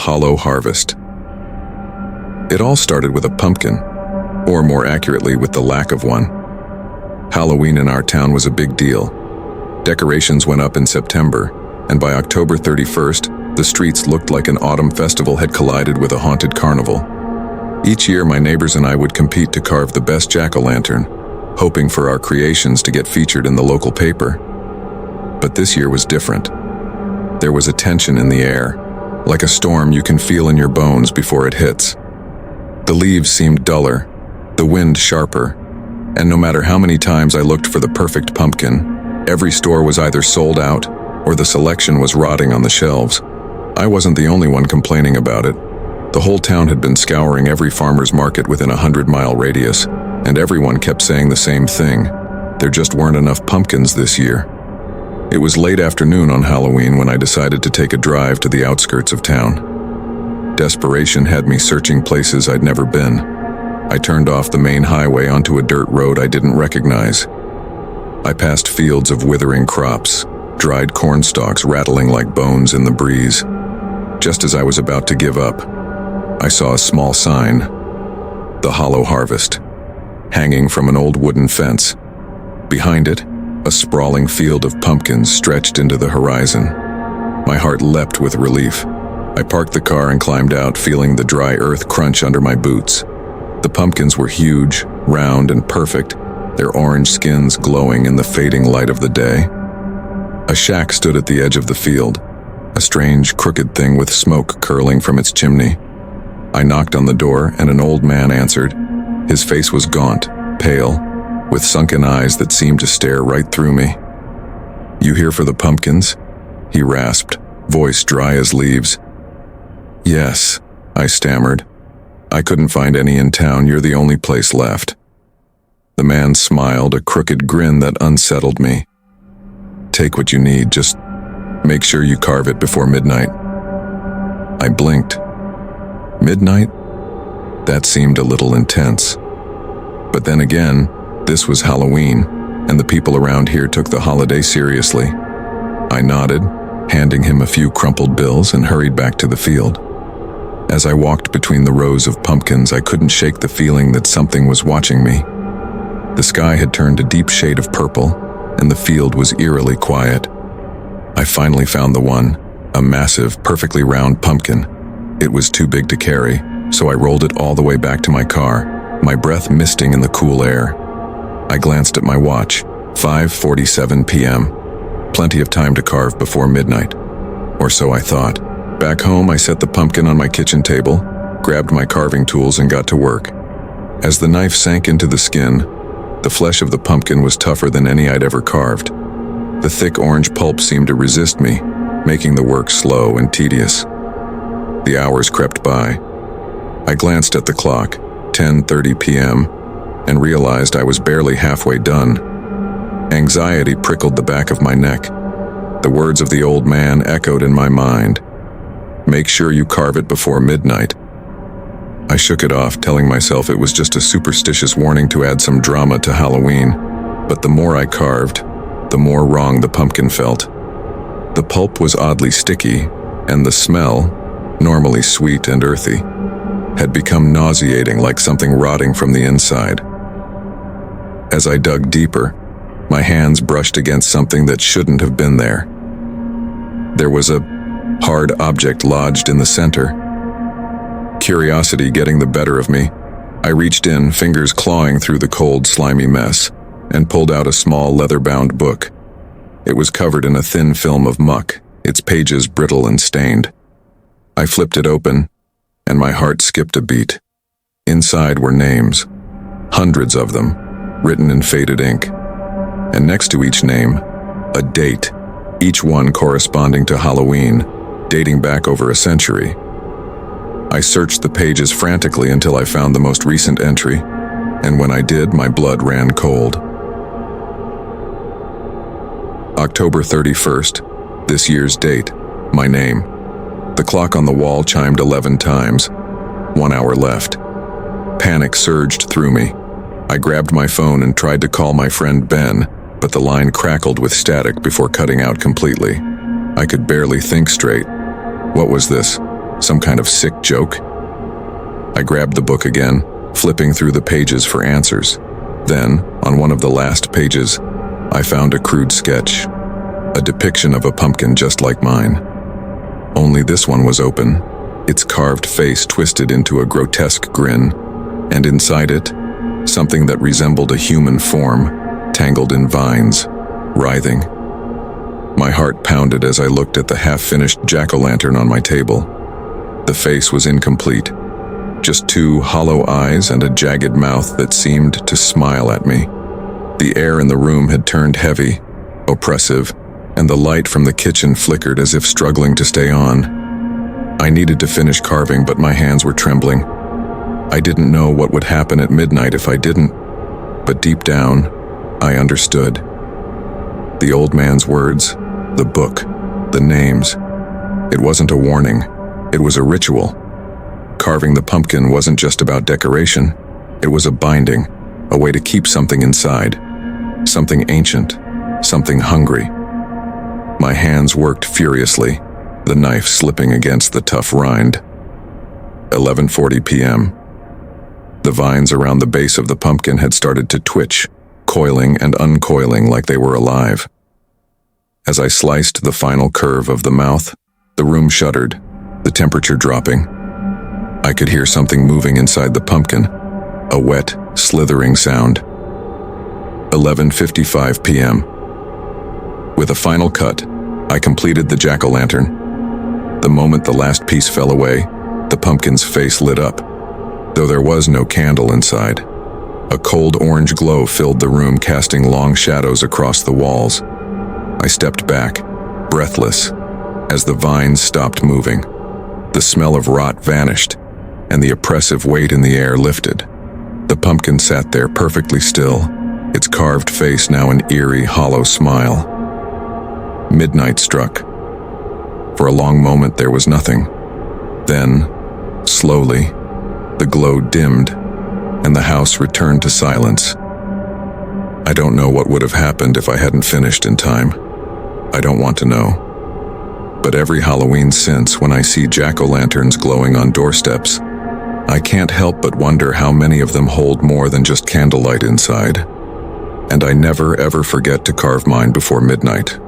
hollow harvest. It all started with a pumpkin, or more accurately, with the lack of one. Halloween in our town was a big deal. Decorations went up in September, and by October 31st, the streets looked like an autumn festival had collided with a haunted carnival. Each year, my neighbors and I would compete to carve the best jack-o'-lantern, hoping for our creations to get featured in the local paper. But this year was different. There was a tension in the air, like a storm you can feel in your bones before it hits. The leaves seemed duller, the wind sharper, and no matter how many times I looked for the perfect pumpkin, every store was either sold out or the selection was rotting on the shelves. I wasn't the only one complaining about it. The whole town had been scouring every farmer's market within a 100-mile radius, and everyone kept saying the same thing. There just weren't enough pumpkins this year. It was late afternoon on Halloween when I decided to take a drive to the outskirts of town. Desperation had me searching places I'd never been. I turned off the main highway onto a dirt road I didn't recognize. I passed fields of withering crops, dried corn stalks rattling like bones in the breeze. Just as I was about to give up, I saw a small sign, "The Hollow Harvest," hanging from an old wooden fence. Behind it, a sprawling field of pumpkins stretched into the horizon. My heart leapt with relief. I parked the car and climbed out, feeling the dry earth crunch under my boots. The pumpkins were huge, round, and perfect, their orange skins glowing in the fading light of the day. A shack stood at the edge of the field, a strange, crooked thing with smoke curling from its chimney. I knocked on the door, and an old man answered. His face was gaunt, pale, with sunken eyes that seemed to stare right through me. "You here for the pumpkins?" he rasped, voice dry as leaves. "Yes," I stammered. "I couldn't find any in town. You're the only place left." The man smiled, a crooked grin that unsettled me. "Take what you need, just make sure you carve it before midnight." I blinked. Midnight? That seemed a little intense. But then again, this was Halloween, and the people around here took the holiday seriously. I nodded, handing him a few crumpled bills, and hurried back to the field. As I walked between the rows of pumpkins, I couldn't shake the feeling that something was watching me. The sky had turned a deep shade of purple, and the field was eerily quiet. I finally found the one, a massive, perfectly round pumpkin. It was too big to carry, so I rolled it all the way back to my car, my breath misting in the cool air. I glanced at my watch, 5:47 p.m. Plenty of time to carve before midnight. Or so I thought. Back home, I set the pumpkin on my kitchen table, grabbed my carving tools, and got to work. As the knife sank into the skin, the flesh of the pumpkin was tougher than any I'd ever carved. The thick orange pulp seemed to resist me, making the work slow and tedious. The hours crept by. I glanced at the clock, 10:30 p.m., and realized I was barely halfway done. Anxiety prickled the back of my neck. The words of the old man echoed in my mind. "Make sure you carve it before midnight." I shook it off, telling myself it was just a superstitious warning to add some drama to Halloween. But the more I carved, the more wrong the pumpkin felt. The pulp was oddly sticky, and the smell, normally sweet and earthy, had become nauseating, like something rotting from the inside. As I dug deeper, my hands brushed against something that shouldn't have been there. There was a hard object lodged in the center. Curiosity getting the better of me, I reached in, fingers clawing through the cold, slimy mess, and pulled out a small leather-bound book. It was covered in a thin film of muck, its pages brittle and stained. I flipped it open, and my heart skipped a beat. Inside were names, hundreds of them, written in faded ink. And next to each name, a date, each one corresponding to Halloween, dating back over a century. I searched the pages frantically until I found the most recent entry, and when I did, my blood ran cold. October 31st, this year's date, my name. The clock on the wall chimed 11 times. 1 hour left. Panic surged through me. I grabbed my phone and tried to call my friend Ben, but the line crackled with static before cutting out completely. I could barely think straight. What was this? Some kind of sick joke? I grabbed the book again, flipping through the pages for answers. Then, on one of the last pages, I found a crude sketch, a depiction of a pumpkin just like mine. Only this one was open, its carved face twisted into a grotesque grin, and inside it, something that resembled a human form, tangled in vines, writhing. My heart pounded as I looked at the half-finished jack-o'-lantern on my table. The face was incomplete, just two hollow eyes and a jagged mouth that seemed to smile at me. The air in the room had turned heavy, oppressive, and the light from the kitchen flickered as if struggling to stay on. I needed to finish carving, but my hands were trembling. I didn't know what would happen at midnight if I didn't, but deep down, I understood. The old man's words, the book, the names. It wasn't a warning, it was a ritual. Carving the pumpkin wasn't just about decoration, it was a binding, a way to keep something inside. Something ancient, something hungry. My hands worked furiously, the knife slipping against the tough rind. 11:40 p.m. The vines around the base of the pumpkin had started to twitch, coiling and uncoiling like they were alive. As I sliced the final curve of the mouth, the room shuddered, the temperature dropping. I could hear something moving inside the pumpkin, a wet, slithering sound. 11:55 p.m. With a final cut, I completed the jack-o'-lantern. The moment the last piece fell away, the pumpkin's face lit up, though there was no candle inside. A cold orange glow filled the room, casting long shadows across the walls. I stepped back, breathless, as the vines stopped moving. The smell of rot vanished, and the oppressive weight in the air lifted. The pumpkin sat there perfectly still, its carved face now an eerie, hollow smile. Midnight struck. For a long moment there was nothing. Then, slowly, the glow dimmed, and the house returned to silence. I don't know what would have happened if I hadn't finished in time. I don't want to know. But every Halloween since, when I see jack-o'-lanterns glowing on doorsteps, I can't help but wonder how many of them hold more than just candlelight inside. And I never ever forget to carve mine before midnight.